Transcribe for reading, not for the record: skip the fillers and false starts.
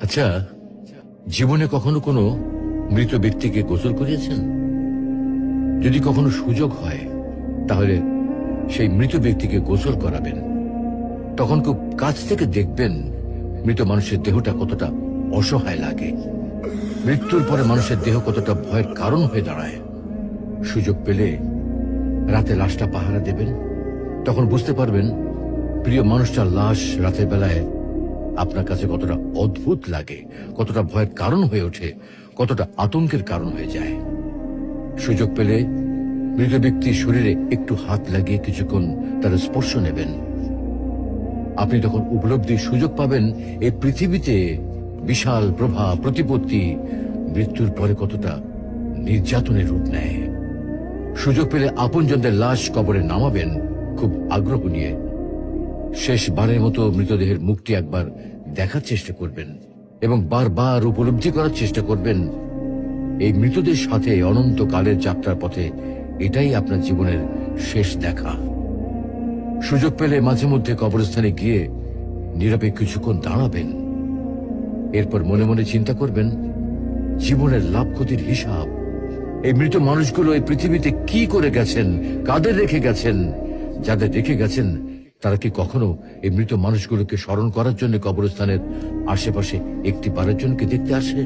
আচ্ছা, জীবনে কখনো কোনো মৃত ব্যক্তিকে গোসল করিয়েছেন? যদি কখনো সুযোগ হয় তাহলে সেই মৃত ব্যক্তিকে গোসল করাবেন। তখন খুব কাছ থেকে দেখবেন মৃত মানুষের দেহটা কতটা অসহায় লাগে, মৃত্যুর পরে মানুষের দেহ কতটা ভয়ের কারণ হয়ে দাঁড়ায়। সুযোগ পেলে রাতে লাশটা পাহারা দেবেন, তখন বুঝতে পারবেন প্রিয় মানুষটার লাশ রাতের বেলায় আপনার কাছে কতটা অদ্ভুত লাগে, কতটা ভয়ের কারণ হয়ে ওঠে, কতটা আতঙ্কের কারণ হয়ে যায়। সুযোগ পেলে মৃত ব্যক্তির শরীরে একটু হাত লাগিয়ে কিছুক্ষণ তার স্পর্শ নেবেন। আপনি তখন উপলব্ধির সুযোগ পাবেন এই পৃথিবীতে বিশাল প্রভাব প্রতিপত্তি মৃত্যুর পরে কতটা নির্যাতনের রূপ নেয়। সুযোগ পেলে আপনজনদের লাশ কবরে নামাবেন খুব আগ্রহ নিয়ে। শেষবারের মতো মৃতদেহের মুখটি একবার দেখার চেষ্টা করবেন এবং বারবার উপলব্ধি করার চেষ্টা করবেন এই মৃতদের সাথে অনন্তকালের যাত্রার পথে এটাই আপনার জীবনের শেষ দেখা। সুযোগ পেলে মাঝে মধ্যে কবরস্থানে গিয়ে নীরবে কিছুক্ষণ দাঁড়াবেন। এরপর মনে মনে চিন্তা করবেন জীবনের লাভ ক্ষতির হিসাব। এই মৃত মানুষগুলো এই পৃথিবীতে কি করে গেছেন, কাদের রেখে গেছেন। যাদের রেখে গেছেন তারা কি কখনো এই মৃত মানুষগুলোকে স্মরণ করার জন্য কবরস্থানের আশেপাশে একটি বারের জন্য দেখতে আসে?